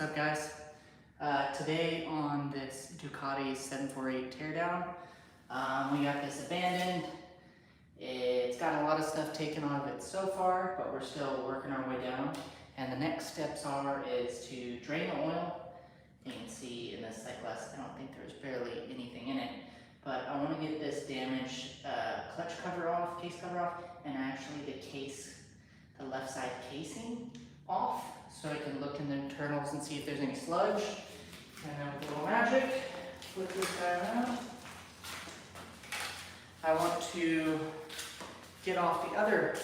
up, guys? Today on this Ducati 748 teardown, we got this abandoned. It's got a lot of stuff taken out of it so far, but we're still working our way down. And the next steps is to drain the oil. You can see in this sight glass, I don't think there's barely anything in it, but I want to get this damaged clutch cover off, case cover off, and actually the case, the left side casing off, so I can look in the internals and see if there's any sludge. And then with a little magic, flip this guy around. I want to get off the other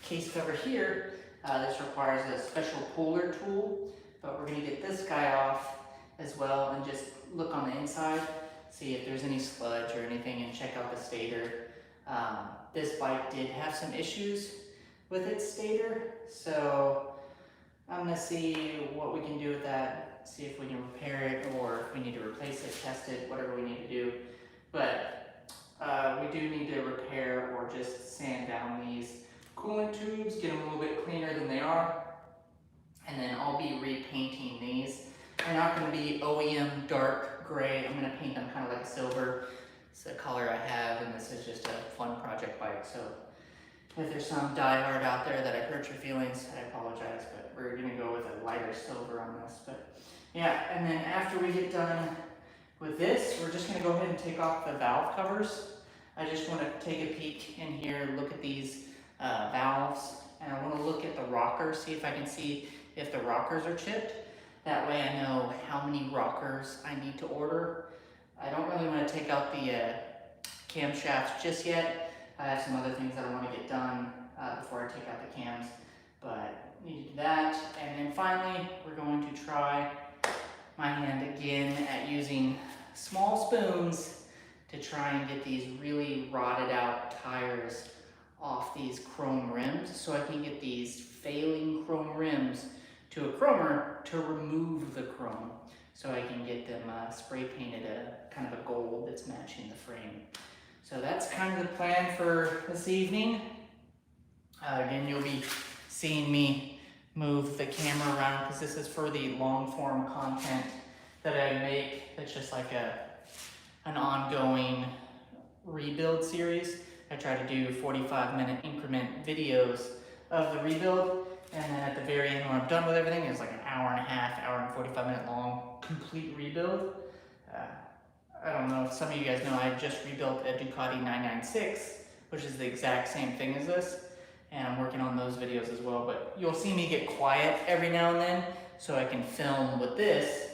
case cover here. This requires a special puller tool, but we're going to get this guy off as well and just look on the inside, see if there's any sludge or anything, and check out the stator. This bike did have some issues with its stator, so I'm going to see what we can do with that, see if we can repair it or if we need to replace it, test it, whatever we need to do. But we do need to repair or just sand down these coolant tubes, get them a little bit cleaner than they are, and then I'll be repainting these. They're not going to be OEM dark gray. I'm going to paint them kind of like a silver. It's the color I have, and this is just a fun project bike. So if there's some diehard out there that I hurt your feelings, I apologize, but we're going to go with a lighter silver on this. But yeah, and then after we get done with this, we're just going to go ahead and take off the valve covers. I just want to take a peek in here, look at these valves, and I want to look at the rockers, see if I can see if the rockers are chipped. That way I know how many rockers I need to order. I don't really want to take out the camshafts just yet. I have some other things that I want to get done before I take out the cams, but need to do that. And then finally, we're going to try my hand again at using small spoons to try and get these really rotted out tires off these chrome rims, so I can get these failing chrome rims to a chromer to remove the chrome, so I can get them spray painted a kind of a gold that's matching the frame. So that's kind of the plan for this evening. Again, you'll be seeing me move the camera around because this is for the long form content that I make. It's just like an ongoing rebuild series. I try to do 45-minute increment videos of the rebuild, and then at the very end when I'm done with everything, it's like an hour and a half, hour and 45-minute long complete rebuild. I don't know if some of you guys know, I just rebuilt a Ducati 996, which is the exact same thing as this, and I'm working on those videos as well. But you'll see me get quiet every now and then so I can film with this,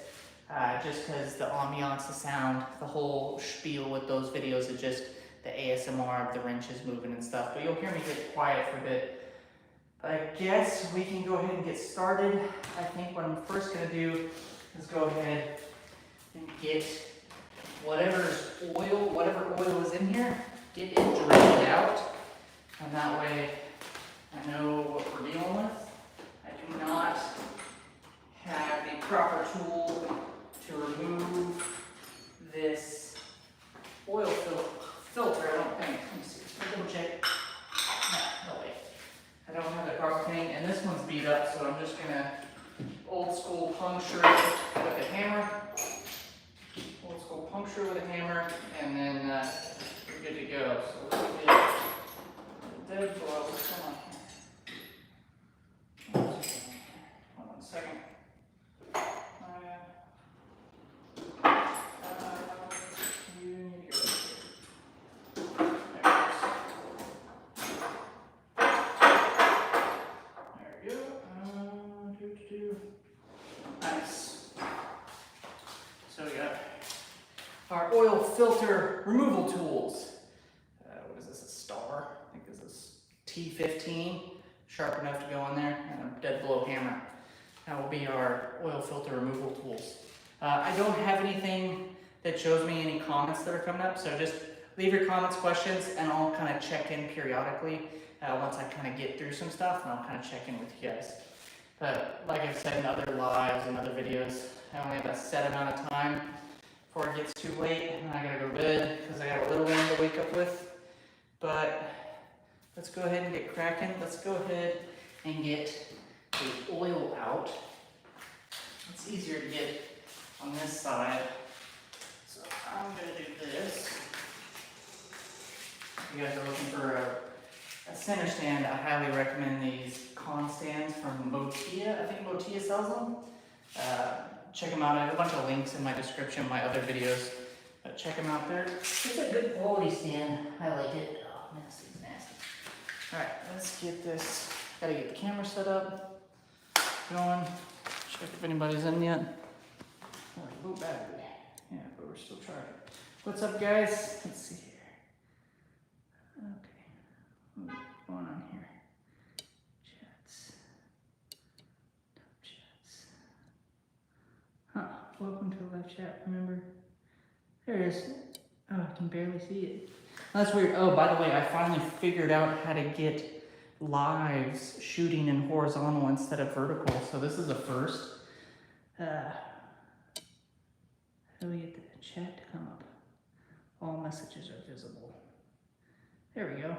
just because the ambiance, the sound, the whole spiel with those videos is just the ASMR of the wrenches moving and stuff. But you'll hear me get quiet for a bit. But I guess we can go ahead and get started. I think what I'm first going to do is go ahead and get whatever oil is in here, get it drained out, and that way I know what we're dealing with. I do not have the proper tool to remove this oil filter, I don't think. Let me see, let me double check. No way. I don't have the proper thing, and this one's beat up, so I'm just gonna old school puncture it with a hammer. Old school puncture with a hammer, and then we're good to go. So let's get dead blow. Come on here. Hold on a second. You need to go. Nice. So we got our oil filter removal tools. What is this, a star? I think this is T15, sharp enough to go on there, and a dead blow hammer. That will be our oil filter removal tools. I don't have anything that shows me any comments that are coming up, so just leave your comments, questions, and I'll kind of check in periodically once I kind of get through some stuff, and I'll kind of check in with you guys. But like I've said in other lives and other videos, I only have a set amount of time before it gets too late and I gotta go to bed because I got a little one to wake up with. But let's go ahead and get cracking. Let's go ahead and get the oil out. It's easier to get on this side. So I'm gonna do this. If you guys are looking for a center stand, I highly recommend these con stands from Motia. I think Motia sells them. Check them out. I have a bunch of links in my description, my other videos. But check them out there. It's a good quality stand. I like it. Oh, nasty, nasty. Alright, let's get this. Gotta get the camera set up. Going. Check if anybody's in yet. Oh, low battery. Yeah, but we're still charging. What's up, guys? Let's see here. Okay. What's going on here? Chats. Top chats. Huh. Welcome to the live chat. Remember? There it is. Oh, I can barely see it. That's weird. Oh, by the way, I finally figured out how to get lives shooting in horizontal instead of vertical. So this is a first. How do we get the chat to come up? All messages are visible. There we go.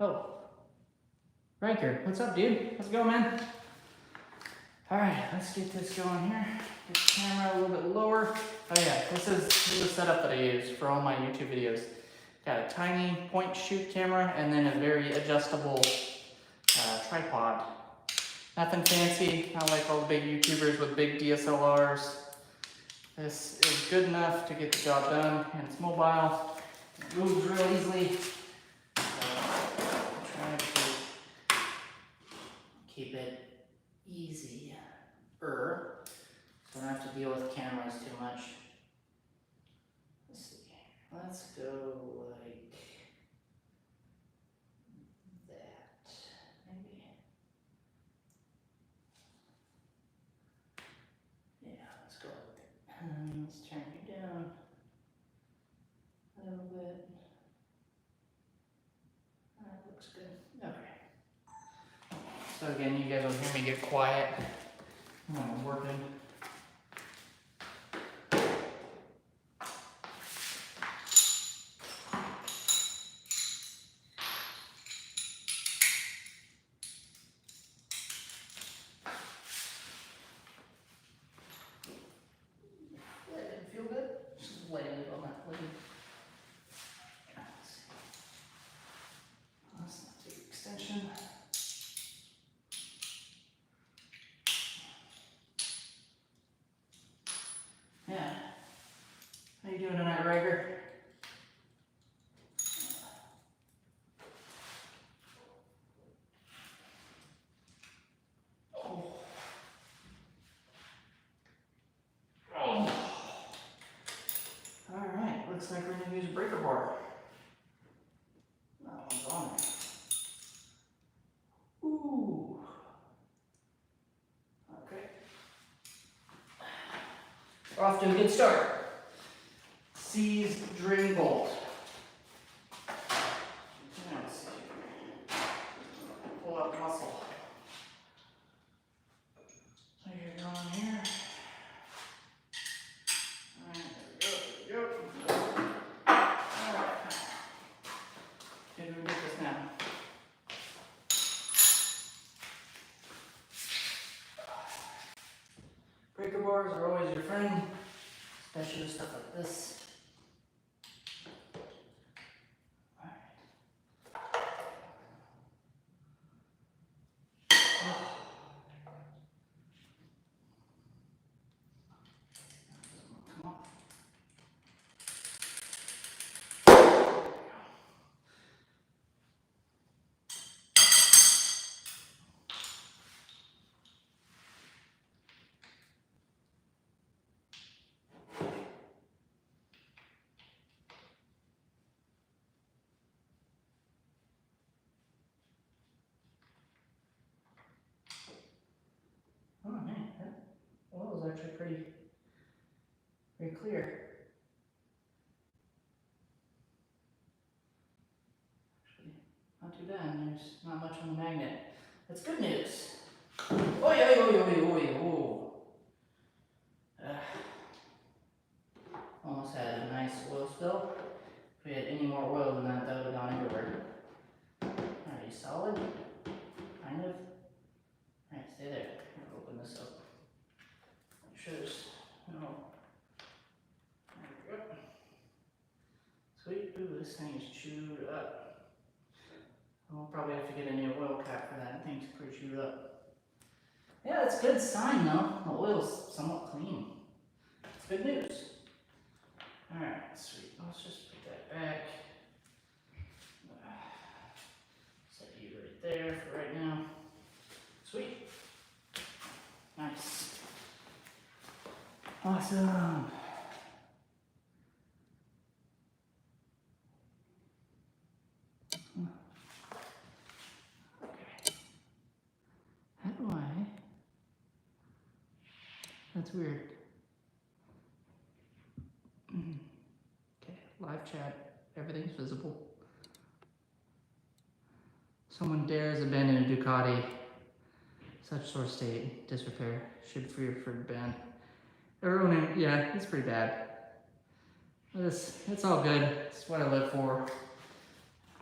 Oh, Riker, what's up, dude? How's it going, man? All right, let's get this going here. Get the camera a little bit lower. Oh yeah, this is the setup that I use for all my YouTube videos. Got a tiny point shoot camera and then a very adjustable tripod. Nothing fancy, not like all the big YouTubers with big DSLRs. This is good enough to get the job done, and it's mobile. It moves real easily. I'm trying to keep it easy, so I don't have to deal with cameras too much. Let's see. Let's go like that, maybe. Yeah, let's go like that. And let's turn you down a little bit. That looks good. Okay. So again, you guys will hear me get quiet when I'm working. Yeah. How you doing tonight, Riker? Oh. Oh. All right, looks like we're gonna use a breaker bar. That one's on there. Ooh. Okay. We're off to a good start. Seize drain bolt. Let's see. Pull up muscle. So you're going here. Alright, there we go. Alright. Can we get this now? Breaker bars are always your friend, especially with stuff like this. Oh man, that oil is actually pretty clear. Actually, not too bad. There's not much on the magnet. That's good news. Oh yeah, oh. Almost had a nice oil spill. If we had any more oil than that, that would have gone everywhere. Are you solid? Kind of. Alright, stay there. I'll open this up. this thing is chewed up. I'll probably have to get a new oil cap for that. Thing's pretty chewed up. Yeah, that's a good sign though. The oil's somewhat clean. It's good news. Alright, sweet. Let's just put that back. Set you right there for right now. Sweet. Nice. Awesome. Okay. How do I? That's weird. Okay, live chat. Everything's visible. Someone dares abandon a Ducati. Such sore state, disrepair, should fear for ban. Everyone, yeah, it's pretty bad. It's all good. It's what I live for.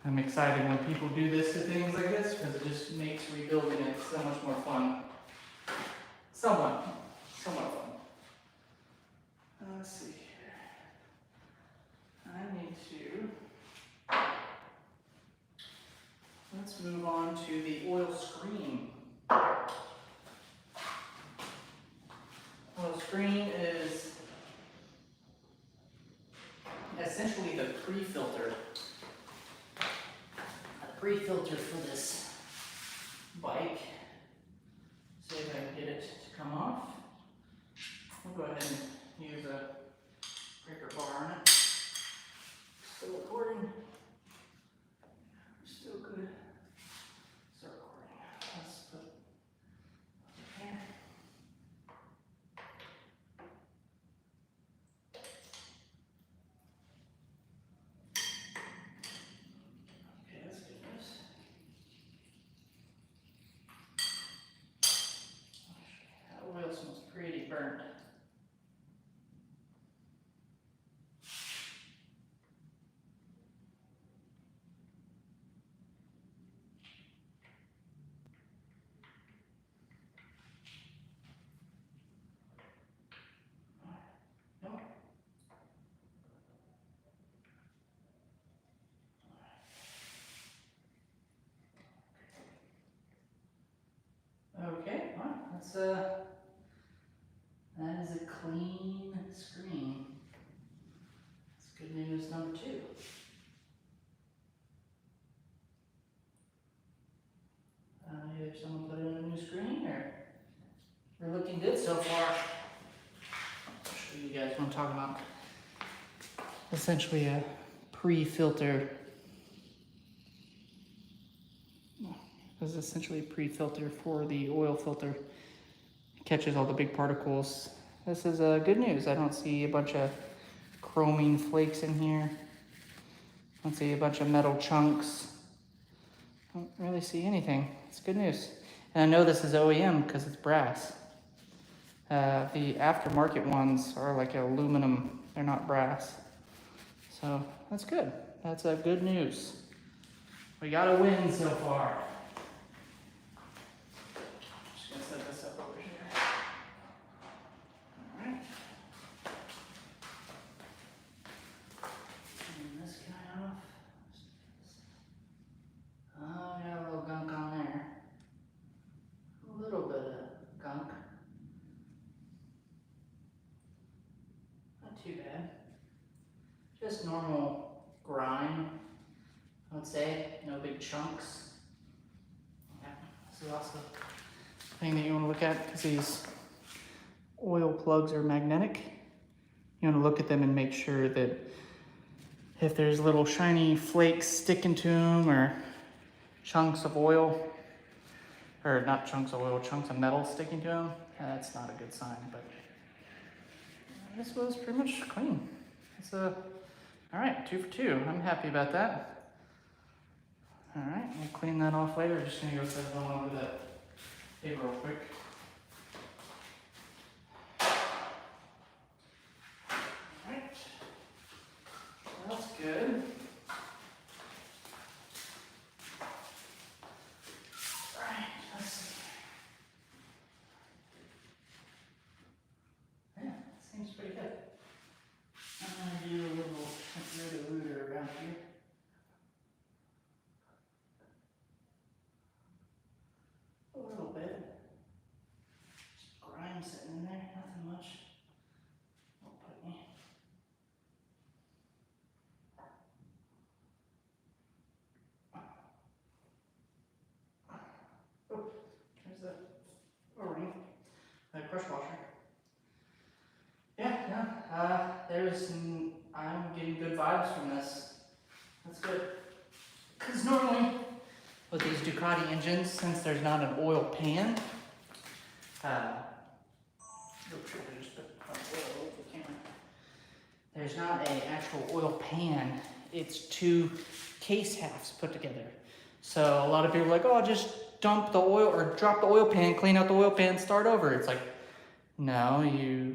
I'm excited when people do this to things like this because it just makes rebuilding it so much more fun. Somewhat fun. Let's see here. I need to. Let's move on to the oil screen. Oil screen is essentially the pre-filter. A pre-filter for this bike. See if I can get it to come off. We'll go ahead and use a breaker bar on it. Still recording. Still good. Start recording. Let's put it here. Okay, let's do this. That oil smells pretty burnt. Okay, well, that is a clean screen. That's good news number 2. Either someone put in a new screen or we're looking good so far. I'll show you guys what I'm talking about. Essentially a pre-filter. This is essentially a pre-filter for the oil filter. It catches all the big particles. This is good news. I don't see a bunch of chroming flakes in here. I don't see a bunch of metal chunks. I don't really see anything. It's good news. And I know this is OEM because it's brass. The aftermarket ones are like aluminum. They're not brass. So that's good. That's good news. We got a win so far. Just gonna set this up over here. All right. Turn this guy off. Oh, I got a little gunk on there. A little bit of gunk. Not too bad. Just normal grime, I would say. No big chunks. Yeah, this is also the thing that you want to look at because these oil plugs are magnetic. You want to look at them and make sure that if there's little shiny flakes sticking to them or chunks of oil, or not chunks of oil, chunks of metal sticking to them, that's not a good sign, but this was pretty much clean. It's all right, 2 for 2. I'm happy about that. All right, we'll clean that off later. I'm just gonna go set it on over that paper real quick. All right, that's good. All right, let's see. Yeah, that seems pretty good. I'm gonna do a little rooter around here. pressure washer. Yeah, I'm getting good vibes from this. That's good. Because normally, with these Ducati engines, since there's not an oil pan, there's not an actual oil pan. It's two case halves put together. So a lot of people are like, oh, just dump the oil or drop the oil pan, clean out the oil pan, start over. It's like, no,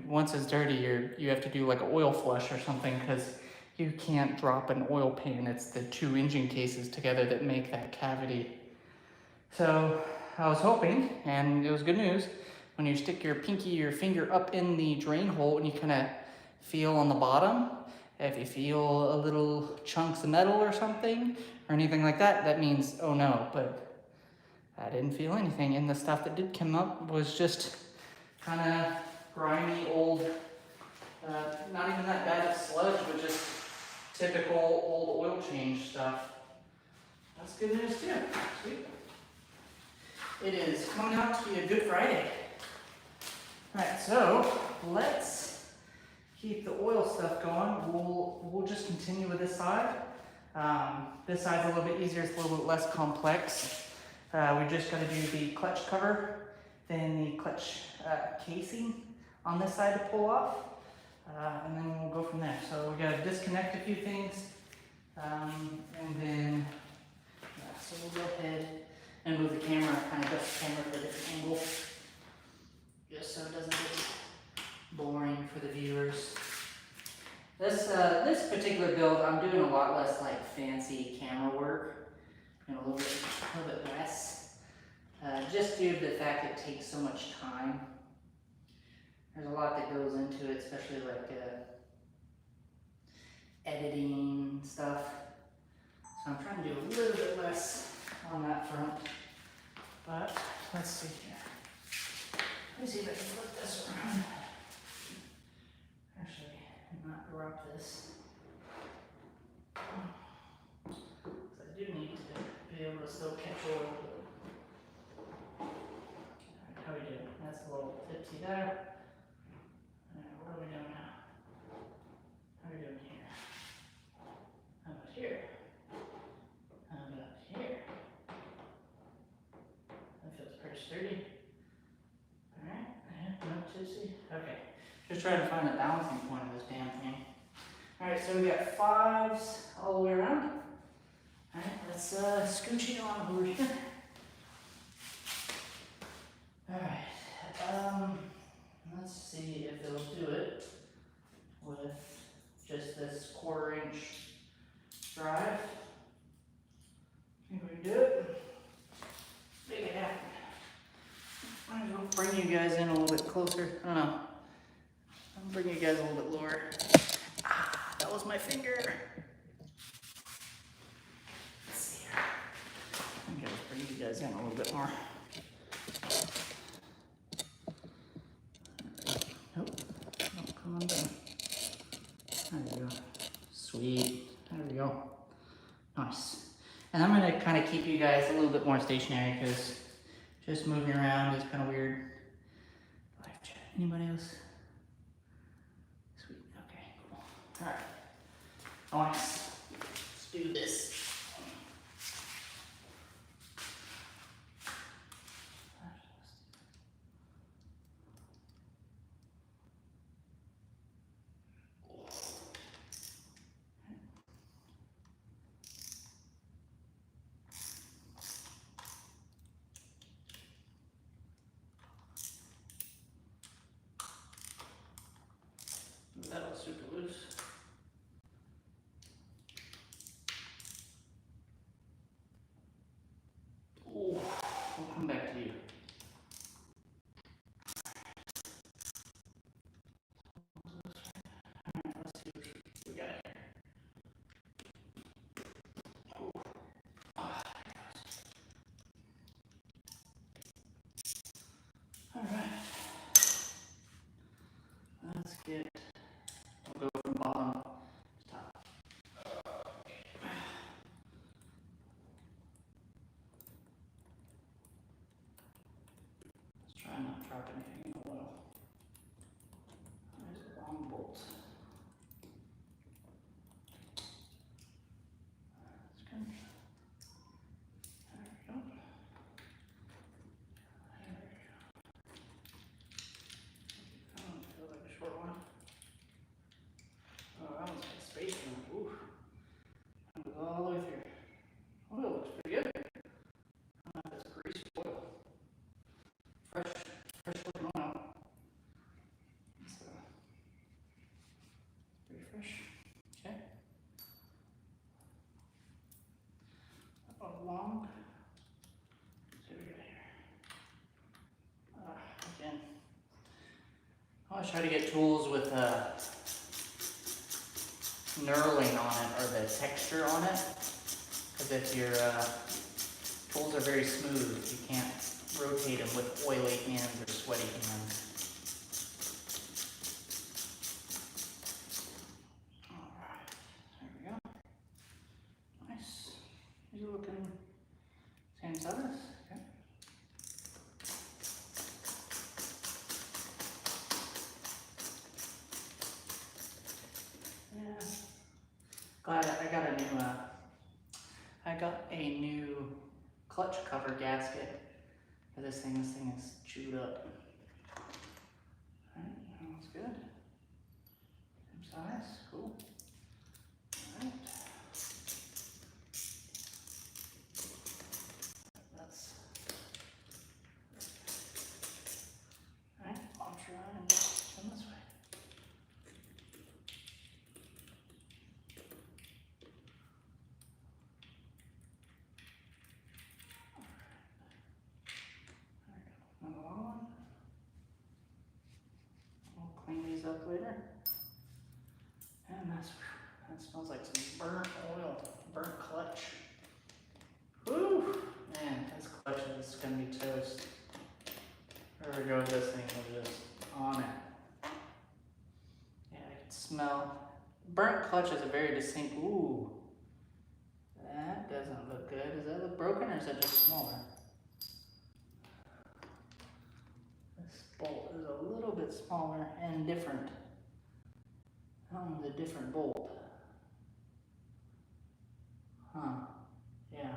once it's dirty, you have to do like an oil flush or something because you can't drop an oil pan. It's the two engine cases together that make that cavity. So I was hoping, and it was good news, when you stick your pinky or your finger up in the drain hole and you kind of feel on the bottom, if you feel a little chunks of metal or something or anything like that, that means, oh no, but I didn't feel anything. And the stuff that did come up was just kind of grimy old, not even that bad of sludge, but just typical old oil change stuff. That's good news too. Sweet. It is coming out to be a Good Friday. Alright, so let's keep the oil stuff going. We'll just continue with this side. This side's a little bit easier, it's a little bit less complex. We just got to do the clutch cover, then the clutch casing on this side to pull off, and then we'll go from there. So we got to disconnect a few things, and then so we'll go ahead and move the camera, kind of adjust the camera for a different angle, just so it doesn't get boring for the viewers. This particular build, I'm doing a lot less like fancy camera work, and a little bit less, just due to the fact it takes so much time. There's a lot that goes into it, especially like editing stuff. So I'm trying to do a little bit less on that front. But let's see here. Let me see if I can flip this around. Actually, not drop this. Because I do need to be able to still catch oil. How are we doing? That's a little tipsy there. What are we doing now? How are we doing here? How about here? How about here? That feels pretty sturdy. Alright, not tipsy. Okay, just trying to find the balancing point of this damn thing. Alright, so we got fives all the way around. Alright, let's scooch it on over here. Alright, let's see if it'll do it with just this 1/4 inch drive. Think we can do it? Make it happen. Might as well bring you guys in a little bit closer. I don't know. I'll bring you guys a little bit lower. Ah, that was my finger. Let's see here. I'm gonna bring you guys in a little bit more. Nope. Nope, come on down. There we go. Sweet. There we go. Nice. And I'm gonna kind of keep you guys a little bit more stationary because just moving around is kind of weird. Live chat. Anybody else? Sweet. Okay, cool. All right. Nice. Let's do this. That was super loose. Ooh, we'll come back to you. Alright, let's see what we got here. Ooh. Alright. Let's get, we'll go from bottom to top. Let's try not to drop anything in the oil. always try to get tools with knurling on it or the texture on it. Because if your tools are very smooth, you can't rotate them with oily hands or sweaty hands. Alright, there we go. Nice. These are looking same size. Okay. Yeah. Glad I got a new clutch cover gasket for this thing. This thing is chewed up. Alright, that looks good. Same size, cool. Alright. Alright, I'll try and turn this way. Another long one. We'll clean these up later. And that smells like some burnt oil, burnt clutch. Woo! Man, this clutch is gonna be toast. There we go, this thing was just on it. Yeah, I can smell. Burnt clutch is a very distinct, ooh. That doesn't look good. Does that look broken or is that just smaller? This bolt is a little bit smaller and different. That one's a different bolt. Huh, yeah.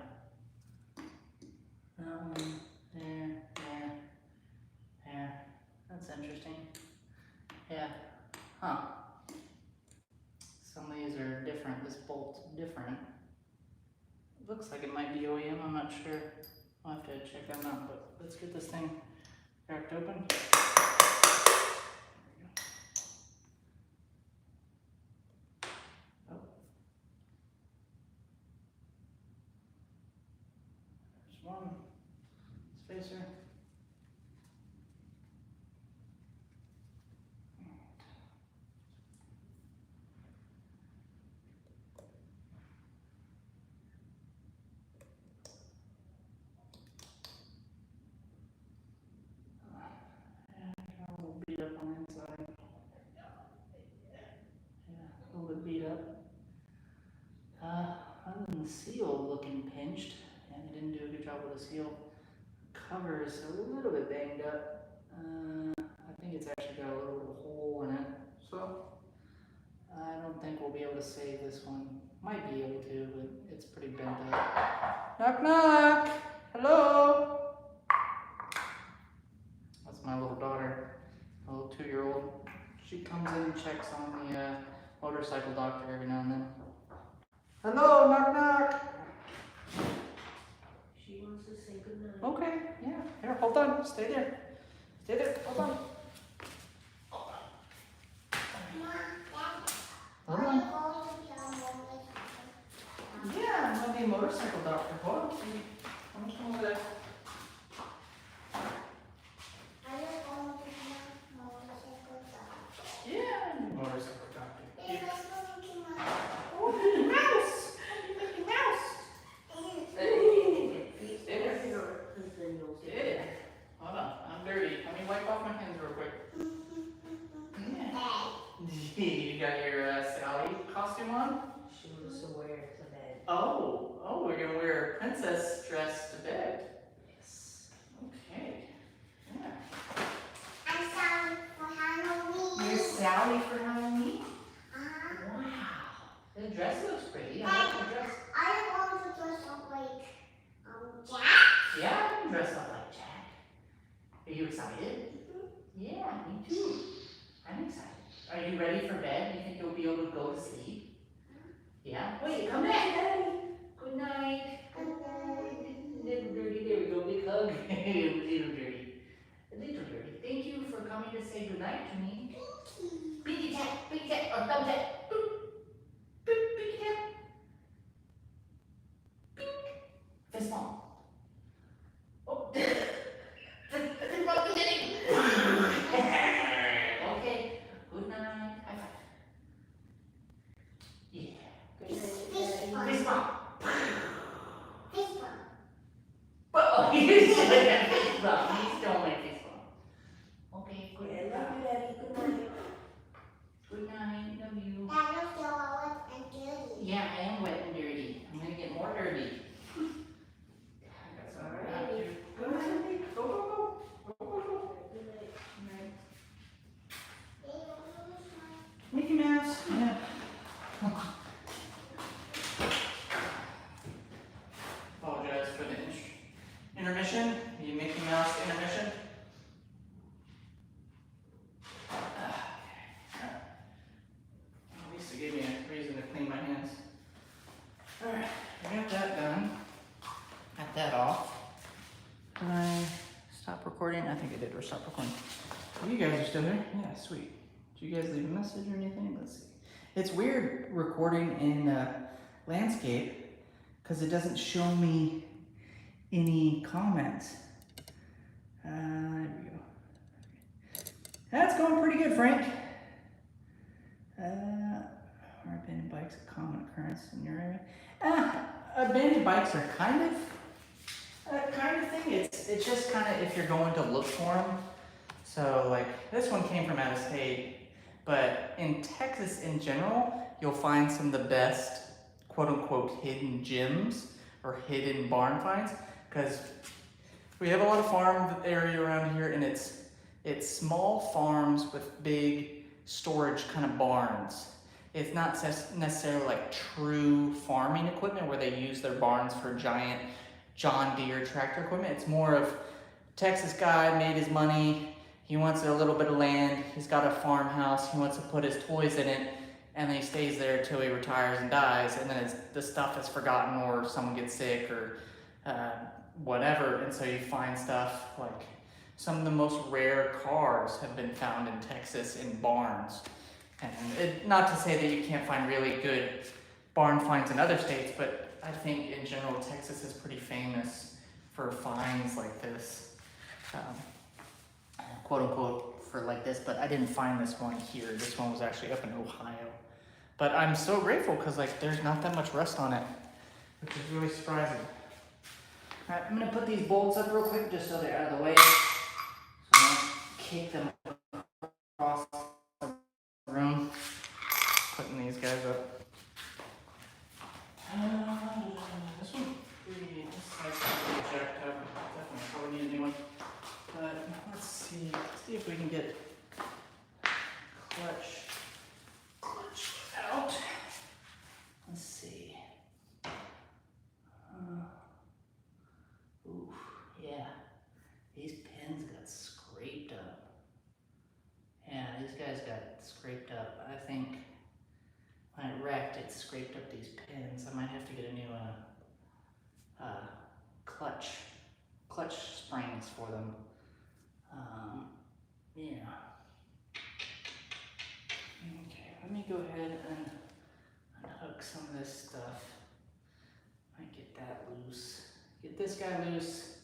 That one, there. That's interesting. Yeah, huh. Some of these are different. This bolt's different. It looks like it might be OEM, I'm not sure. I'll have to check them out, but let's get this thing cracked open. Oh. There's one spacer. Beat up on the inside. Yeah, a little bit beat up. Other than the seal looking pinched, and they didn't do a good job with the seal. Cover is a little bit banged up. I think it's actually got a little bit of a hole in it. So, I don't think we'll be able to save this one. Might be able to, but it's pretty bent up. Knock, knock! Hello? That's my little daughter. A little 2-year-old. She comes in and checks on the motorcycle doctor every now and then. Hello, knock knock. She wants to say goodnight. Okay, yeah. Here, hold on. Stay there. Stay there. Hold on. Hold on. Yeah, I'm gonna be a motorcycle doctor. Hold on. I'm just over there. Yeah, motorcycle doctor. Yeah. Oh, Mickey Mouse! Mickey Mouse! Stay there. Stay there. Hold on, I'm dirty. Let me wipe off my hands real quick. Yeah. You got your Sally costume on? She wants to wear it to bed. Oh, we're gonna wear a princess dress to bed. Yes. Okay. Yeah. I'm Sally for Halloween. You're Sally for Halloween? Uh-huh. Wow. The dress looks pretty. I Dad, like the dress. I want to dress up like Jack. Yeah, I can dress up like Jack. Are you excited? Yeah, me too. I'm excited. Are you ready for bed? You think you'll be able to go to sleep? Yeah? Wait, come back, Daddy. Good night. Little dirty. There we go. Big hug. Little dirty. Little dirty. Thank you for coming to say goodnight to me. Pinky tap, or thumb tap. Boop. Boop, pinky tap. Pink. Fist bump. Oh. Fist bump, okay, Oh, you should have face bump. You stole my face bump. Okay, good Yeah, night. love you, Daddy. Good night. Good night, love you. That is still wet and dirty. Yeah, I am wet and dirty. I'm gonna get more dirty. I got some around too. Go, Cindy. Go, go, go. Go, go, go. Good night. Good night. Mickey Mouse. Yeah. Apologize for the intermission. The Mickey Mouse intermission. At least it gave me a reason to clean my hands. Alright, I got that done. Got that off. Can I stop recording? I think I did stop recording. You guys are still here? Yeah, sweet. Did you guys leave a message or anything? Let's see. It's weird recording in landscape because it doesn't show me any comments. There we go. That's going pretty good, Frank. Are abandoned bikes a common occurrence in your area? Abandoned bikes are kind of thing. It's just kind of if you're going to look for them. So like this one came from out of state, but in Texas in general, you'll find some of the best quote unquote hidden gems or hidden barn finds because we have a lot of farm area around here, and it's small farms with big storage kind of barns. It's not necessarily like true farming equipment where they use their barns for giant John Deere tractor equipment. It's more of Texas guy made his money. He wants a little bit of land. He's got a farmhouse. He wants to put his toys in it, and then he stays there till he retires and dies. And then the stuff is forgotten, or someone gets sick, or whatever. And so you find stuff like some of the most rare cars have been found in Texas in barns. And not to say that you can't find really good barn finds in other states, but I think in general Texas is pretty famous for finds like this, quote unquote for like this, but I didn't find this one here. This one was actually up in Ohio. But I'm so grateful because like there's not that much rust on it, which is really surprising. All right, I'm gonna put these bolts up real quick just so they're out of the way, so I don't kick them across the room. Putting these guys up. This one, this side's pretty jacked up. Definitely probably need a new one. But let's see if we can get clutch out. Let's see. Ooh, yeah. These pins got scraped up. Yeah, these guys got scraped up. I think when it wrecked, it scraped up these pins. I might have to get a new clutch springs for them. Yeah. Okay, let me go ahead and unhook some of this stuff. Might get that loose. Get this guy loose.